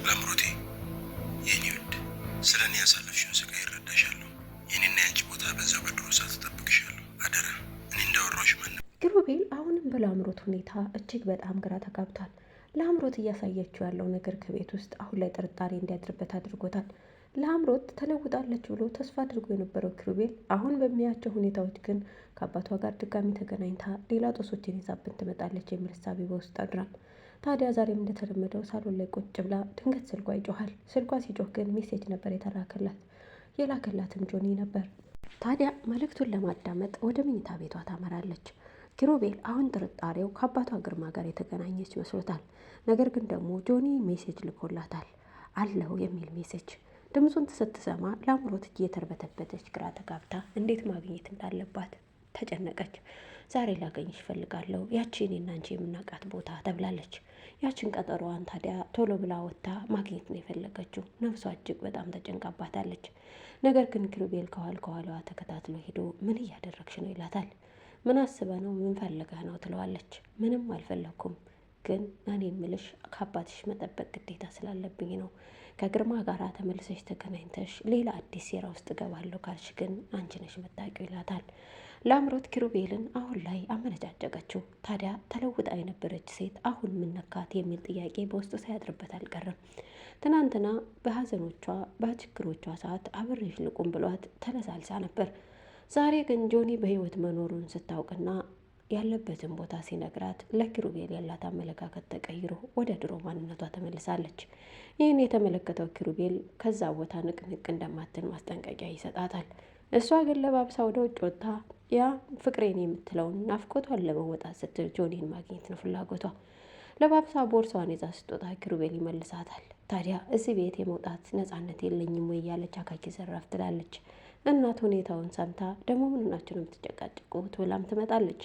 ለምሮቴ የኔ ውድ ስለ እኔ ያሳለፍሽውን ስቃይ ይረዳሻለሁ። የኔና ያንቺ ቦታ በዛው በድሮ ሰዓት እጠብቅሻለሁ። አደራ እኔ እንዳወራሁሽ ኪሩቤል አሁንም በላምሮት ሁኔታ እጅግ በጣም ግራ ተጋብቷል። ለአምሮት እያሳየችው ያለው ነገር ከቤት ውስጥ አሁን ላይ ጥርጣሬ እንዲያድርበት አድርጎታል። ለአምሮት ተለውጣለች ብሎ ተስፋ አድርጎ የነበረው ኪሩቤል አሁን በሚያቸው ሁኔታዎች ግን ከአባቷ ጋር ድጋሚ ተገናኝታ ሌላ ጦሶችን ይዛብን ትመጣለች የሚል እሳቤ በውስጥ አድሯል። ታዲያ ዛሬም እንደተለመደው ሳሎን ላይ ቁጭ ብላ ድንገት ስልኳ ይጮኋል። ስልኳ ሲጮህ ግን ሜሴጅ ነበር የተላከላት። የላከላትም ጆኒ ነበር። ታዲያ መልእክቱን ለማዳመጥ ወደ መኝታ ቤቷ ታመራለች። ኪሩቤል አሁን ጥርጣሬው ከአባቷ ግርማ ጋር የተገናኘች መስሎታል። ነገር ግን ደግሞ ጆኒ ሜሴጅ ልኮላታል አለው የሚል ሜሴጅ። ድምፁን ስትሰማ ለአምሮት እየተርበተበተች ግራ ተጋብታ እንዴት ማግኘት እንዳለባት ተጨነቀች። ዛሬ ላገኝሽ እፈልጋለሁ፣ ያቺ እኔና አንቺ የምናውቃት ቦታ ተብላለች። ያችን ቀጠሮዋን ታዲያ ቶሎ ብላ ወጥታ ማግኘት ነው የፈለገችው። ነፍሷ እጅግ በጣም ተጨንቃባታለች። ነገር ግን ኪሩቤል ከኋላዋ ተከታትሎ ሄዶ ምን እያደረግሽ ነው ይላታል። ምን አስበህ ነው? ምን ፈልገህ ነው ትለዋለች። ምንም አልፈለግኩም፣ ግን እኔ የምልሽ ከአባትሽ መጠበቅ ግዴታ ስላለብኝ ነው። ከግርማ ጋር ተመልሰሽ ተገናኝተሽ ሌላ አዲስ ሴራ ውስጥ እገባለሁ ካልሽ ግን አንቺ ነሽ መታቂው ይላታል። ለአምሮት ኪሩቤልን አሁን ላይ አመነጫጨቀችው። ታዲያ ተለውጣ የነበረች ሴት አሁን ምን ነካት የሚል ጥያቄ በውስጡ ሳያድርበት አልቀረም። ትናንትና በሀዘኖቿ በችግሮቿ ሰዓት አብሬሽ ልቁም ብሏት ተለሳልሳ ነበር። ዛሬ ግን ጆኒ በህይወት መኖሩን ስታውቅና ያለበትን ቦታ ሲነግራት ለኪሩቤል ያላት አመለካከት ተቀይሮ ወደ ድሮ ማንነቷ ተመልሳለች። ይህን የተመለከተው ኪሩቤል ከዛ ቦታ ንቅንቅ እንደማትል ማስጠንቀቂያ ይሰጣታል። እሷ ግን ለባብሳ ወደ ውጭ ወጥታ ያ ፍቅሬን የምትለውን ናፍቆቷን ለመወጣት ስትል ጆኒን ማግኘት ነው ፍላጎቷ። ለባብሳ ቦርሳዋን ይዛ ስትወጣ ኪሩቤል ይመልሳታል። ታዲያ እዚህ ቤት የመውጣት ነፃነት የለኝም ወይ ያለች አካኪ ዘራፍ ትላለች። እናት ሁኔታውን ሰምታ ደግሞ ምን ሆናችሁ ነው የምትጨቃጭቁት ብላም ትመጣለች።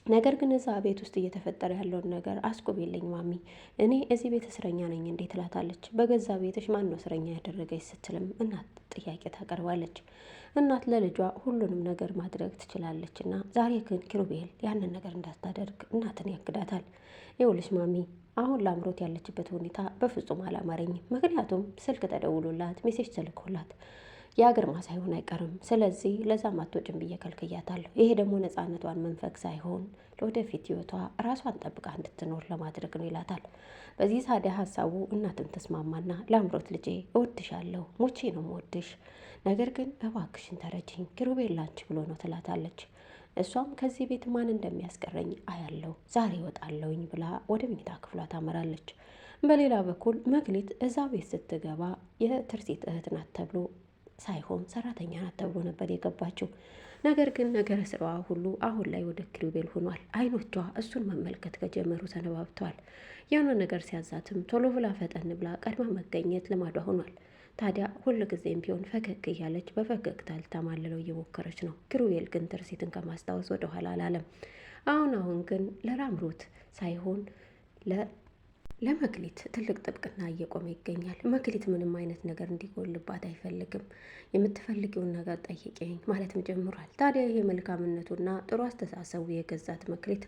ነገር ግን እዛ ቤት ውስጥ እየተፈጠረ ያለውን ነገር አስቆብልኝ ማሚ፣ እኔ እዚህ ቤት እስረኛ ነኝ እንዴት ትላታለች። በገዛ ቤትሽ ማን ነው እስረኛ ያደረገች ስትልም እናት ጥያቄ ታቀርባለች። እናት ለልጇ ሁሉንም ነገር ማድረግ ትችላለች እና ዛሬ ግን ኪሩቤል ያንን ነገር እንዳታደርግ እናትን ያግዳታል። ይኸውልሽ ማሚ፣ አሁን ለአምሮት ያለችበት ሁኔታ በፍጹም አላማረኝም። ምክንያቱም ስልክ ተደውሎላት ሜሴጅ ተልኮላት የግርማ ሳይሆን አይቀርም። ስለዚህ ለዛ ማትወጭም ብዬ ከልክያታለሁ። ይሄ ደግሞ ነፃነቷን መንፈግ ሳይሆን ለወደፊት ህይወቷ ራሷን ጠብቃ እንድትኖር ለማድረግ ነው ይላታል። በዚህ ታዲያ ሀሳቡ እናትም ተስማማና ለአምሮት ልጄ እወድሻለሁ፣ ሞቼ ነው የምወድሽ፣ ነገር ግን እባክሽን ተረጅኝ፣ ኪሩቤል ላንቺ ብሎ ነው ትላታለች። እሷም ከዚህ ቤት ማን እንደሚያስቀረኝ አያለው፣ ዛሬ እወጣለሁኝ ብላ ወደ መኝታ ክፍሏ ታመራለች። በሌላ በኩል መክሊት እዛ ቤት ስትገባ የትርሲት እህት ናት ተብሎ ሳይሆን ሰራተኛ ናት ተብሎ ነበር የገባችው። ነገር ግን ነገረ ስራዋ ሁሉ አሁን ላይ ወደ ኪሩቤል ሆኗል። አይኖቿ እሱን መመልከት ከጀመሩ ሰነባብተዋል። የሆነ ነገር ሲያዛትም ቶሎ ብላ ፈጠን ብላ ቀድማ መገኘት ልማዷ ሆኗል። ታዲያ ሁል ጊዜም ቢሆን ፈገግ እያለች በፈገግታ ልታማልለው እየሞከረች ነው። ኪሩቤል ግን ትርሲትን ከማስታወስ ወደኋላ አላለም። አሁን ግን ለላምሮት ሳይሆን ለመክሊት ትልቅ ጥብቅና እየቆመ ይገኛል። መክሊት ምንም አይነት ነገር እንዲጎልባት አይፈልግም። የምትፈልጊውን ነገር ጠይቀኝ ማለትም ጀምሯል። ታዲያ ይሄ መልካምነቱና ጥሩ አስተሳሰቡ የገዛት መክሊት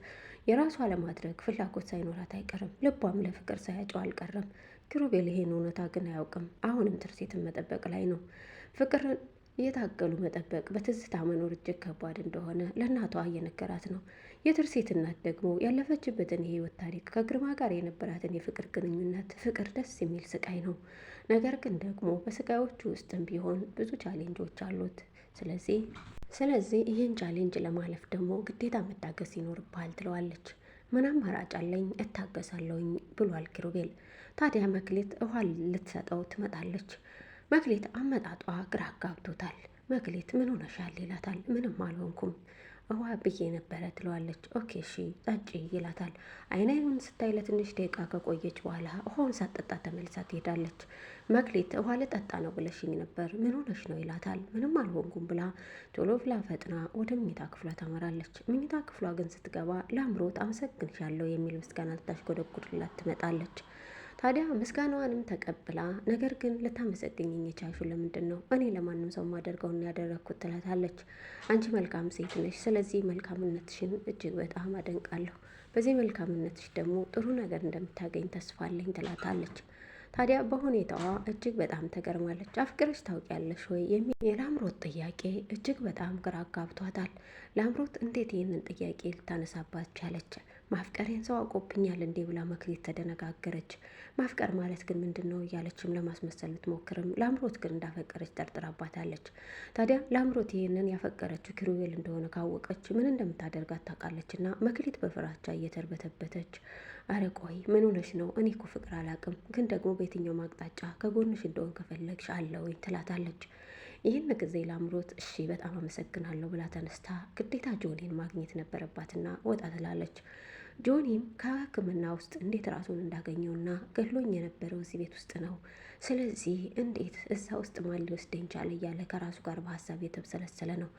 የራሷ ለማድረግ ፍላጎት ሳይኖራት አይቀርም። ልቧም ለፍቅር ሳያጨው አልቀረም። ኪሩቤል ይሄን እውነታ ግን አያውቅም። አሁንም ትርሲትን መጠበቅ ላይ ነው። ፍቅርን እየታገሉ መጠበቅ በትዝታ መኖር እጅግ ከባድ እንደሆነ ለእናቷ እየነገራት ነው። የትርሲት እናት ደግሞ ያለፈችበትን የህይወት ታሪክ ከግርማ ጋር የነበራትን የፍቅር ግንኙነት ፍቅር ደስ የሚል ስቃይ ነው። ነገር ግን ደግሞ በስቃዮቹ ውስጥም ቢሆን ብዙ ቻሌንጆች አሉት። ስለዚህ ይህን ቻሌንጅ ለማለፍ ደግሞ ግዴታ መታገስ ይኖርብሃል ትለዋለች። ምን አማራጭ አለኝ? እታገሳለሁኝ ብሏል ኪሩቤል። ታዲያ መክሊት ውሃ ልትሰጠው ትመጣለች። መክሊት አመጣጧ ግራ አጋብቶታል። መክሊት ምን ሆነሻል ይላታል። ምንም አልሆንኩም ውሃ ብዬ ነበረ ትለዋለች። ኦኬ እሺ ጠጪ ይላታል። አይናዩን ስታይ ለትንሽ ደቂቃ ከቆየች በኋላ ውሃውን ሳትጠጣ ተመልሳ ትሄዳለች። መክሊት ውሃ ልጠጣ ነው ብለሽኝ ነበር፣ ምን ሆነሽ ነው ይላታል። ምንም አልሆንኩም ብላ ቶሎ ብላ ፈጥና ወደ መኝታ ክፍሏ ታመራለች። መኝታ ክፍሏ ግን ስትገባ ለአምሮት አመሰግንሻለሁ የሚል ምስጋና ልታሽጎደጉድላት ትመጣለች። ታዲያ ምስጋናዋንም ተቀብላ ነገር ግን ልታመሰግኝኝ የቻልሽው ለምንድን ነው? እኔ ለማንም ሰው ማደርገውን ያደረግኩት ትላታለች። አንቺ መልካም ሴት ነሽ፣ ስለዚህ መልካምነትሽን እጅግ በጣም አደንቃለሁ። በዚህ መልካምነትሽ ደግሞ ጥሩ ነገር እንደምታገኝ ተስፋ አለኝ ትላታለች። ታዲያ በሁኔታዋ እጅግ በጣም ተገርማለች። አፍቅረሽ ታውቂያለሽ ወይ የሚል የላምሮት ጥያቄ እጅግ በጣም ግራ አጋብቷታል። ላምሮት እንዴት ይህንን ጥያቄ ልታነሳባት ቻለች? ማፍቀሬን ሰው አውቆብኛል እንዴ ብላ መክሊት ተደነጋገረች። ማፍቀር ማለት ግን ምንድን ነው እያለችም ለማስመሰል ብትሞክርም ላምሮት ግን እንዳፈቀረች ጠርጥራባታለች። ታዲያ ላምሮት ይህንን ያፈቀረችው ኪሩቤል እንደሆነ ካወቀች ምን እንደምታደርጋት ታውቃለች እና መክሊት በፍራቻ እየተርበተበተች አረ ቆይ ምን ሆነሽ ነው? እኔ እኮ ፍቅር አላቅም፣ ግን ደግሞ በየትኛው አቅጣጫ ከጎንሽ እንደሆን ከፈለግሽ አለውኝ ትላታለች። ይህን ጊዜ ላምሮት እሺ በጣም አመሰግናለሁ ብላ ተነስታ ግዴታ ጆኒን ማግኘት ነበረባትና ወጣ ትላለች። ጆኒም ከሕክምና ውስጥ እንዴት ራሱን እንዳገኘውና ገድሎኝ የነበረው እዚህ ቤት ውስጥ ነው። ስለዚህ እንዴት እዛ ውስጥ ማን ሊወስደኝ ቻለ እያለ ከራሱ ጋር በሀሳብ የተብሰለሰለ ነው።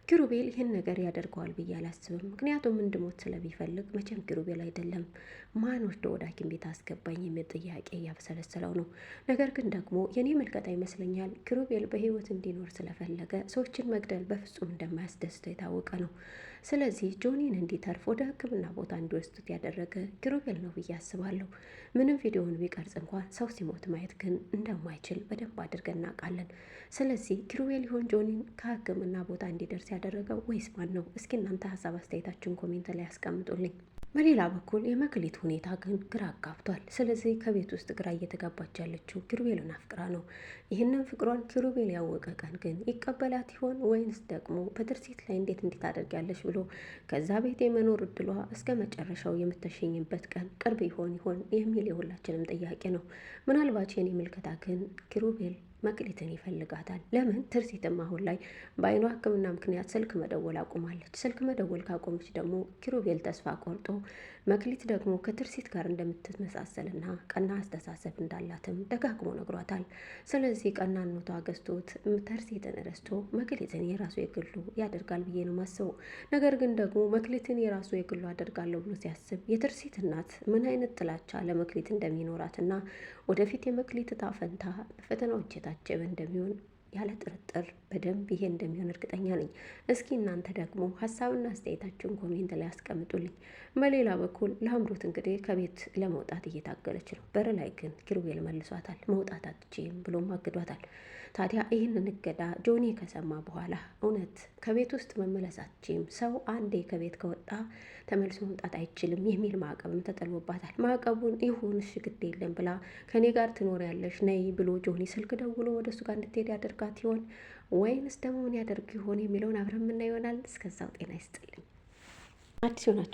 ኪሩቤል ይህን ነገር ያደርገዋል ብዬ አላስብም። ምክንያቱም እንድሞት ስለሚፈልግ መቼም ኪሩቤል አይደለም ማን ወስዶ ወደ ሐኪም ቤት አስገባኝ የሚል ጥያቄ እያብሰለሰለው ነው። ነገር ግን ደግሞ የኔ ምልከታ ይመስለኛል ኪሩቤል በህይወት እንዲኖር ስለፈለገ ሰዎችን መግደል በፍጹም እንደማያስደስተው የታወቀ ነው። ስለዚህ ጆኒን እንዲተርፍ ወደ ሕክምና ቦታ እንዲወስዱት ያደረገ ኪሩቤል ነው ብዬ አስባለሁ። ምንም ቪዲዮውን ቢቀርጽ እንኳን ሰው ሲሞት ማየት ግን እንደማይችል በደንብ አድርገን እናውቃለን። ስለዚህ ኪሩቤል ይሆን ጆኒን ከሕክምና ቦታ እንዲደርስ ያደረገው ወይስ ማን ነው? እስኪ እናንተ ሀሳብ አስተያየታችሁን ኮሜንት ላይ ያስቀምጡልኝ። በሌላ በኩል የመክሊት ሁኔታ ግን ግራ አጋብቷል። ስለዚህ ከቤት ውስጥ ግራ እየተጋባች ያለችው ኪሩቤልን አፍቅራ ነው። ይህንን ፍቅሯን ኪሩቤል ያወቀ ቀን ግን ይቀበላት ይሆን ወይንስ ደግሞ በትርሲት ላይ እንዴት ታደርጊያለሽ ብሎ ከዛ ቤት የመኖር እድሏ እስከ መጨረሻው የምትሸኝበት ቀን ቅርብ ይሆን የሚል የሁላችንም ጥያቄ ነው። ምናልባት የኔ ምልከታ ግን ኪሩቤል መክሊትን ይፈልጋታል። ለምን? ትርሲትም አሁን ላይ በአይኗ ሕክምና ምክንያት ስልክ መደወል አቁማለች። ስልክ መደወል ካቆመች ደግሞ ኪሩቤል ተስፋ ቆርጦ መክሊት ደግሞ ከትርሲት ጋር እንደምትመሳሰልና ቀና አስተሳሰብ እንዳላትም ደጋግሞ ነግሯታል። ስለዚህ ቀናነቷ ገዝቶት ትርሲትን ረስቶ መክሊትን የራሱ የግሉ ያደርጋል ብዬ ነው ማስበው። ነገር ግን ደግሞ መክሊትን የራሱ የግሉ አደርጋለሁ ብሎ ሲያስብ የትርሲት እናት ምን አይነት ጥላቻ ለመክሊት እንደሚኖራትና ወደፊት የመክሊት እጣ ፈንታ በፈተናዎች የታጀበ እንደሚሆን ያለ ጥርጥር በደንብ ይሄ እንደሚሆን እርግጠኛ ነኝ። እስኪ እናንተ ደግሞ ሀሳብና አስተያየታችሁን ኮሜንት ላይ ያስቀምጡልኝ። በሌላ በኩል ላምሮት እንግዲህ ከቤት ለመውጣት እየታገለች ነው። በር ላይ ግን ኪሩቤል መልሷታል። መውጣት አትችይም ብሎም አግዷታል። ታዲያ ይህንን እገዳ ጆኒ ከሰማ በኋላ እውነት ከቤት ውስጥ መመለስ አትችይም፣ ሰው አንዴ ከቤት ከወጣ ተመልሶ መምጣት አይችልም የሚል ማዕቀብም ተጠልቦባታል። ማዕቀቡን ይሁን እሺ ግድ የለም ብላ ከኔ ጋር ትኖሪያለሽ ነይ ብሎ ጆኒ ስልክ ደውሎ ወደ እሱ ጋር እንድትሄድ ያደርጋት ይሆን ወይንስ ደግሞ ምን ያደርግ ይሆን የሚለውን አብረን የምናየው ይሆናል። እስከዛው ጤና ይስጥልኝ። አዲስ ሆናችሁ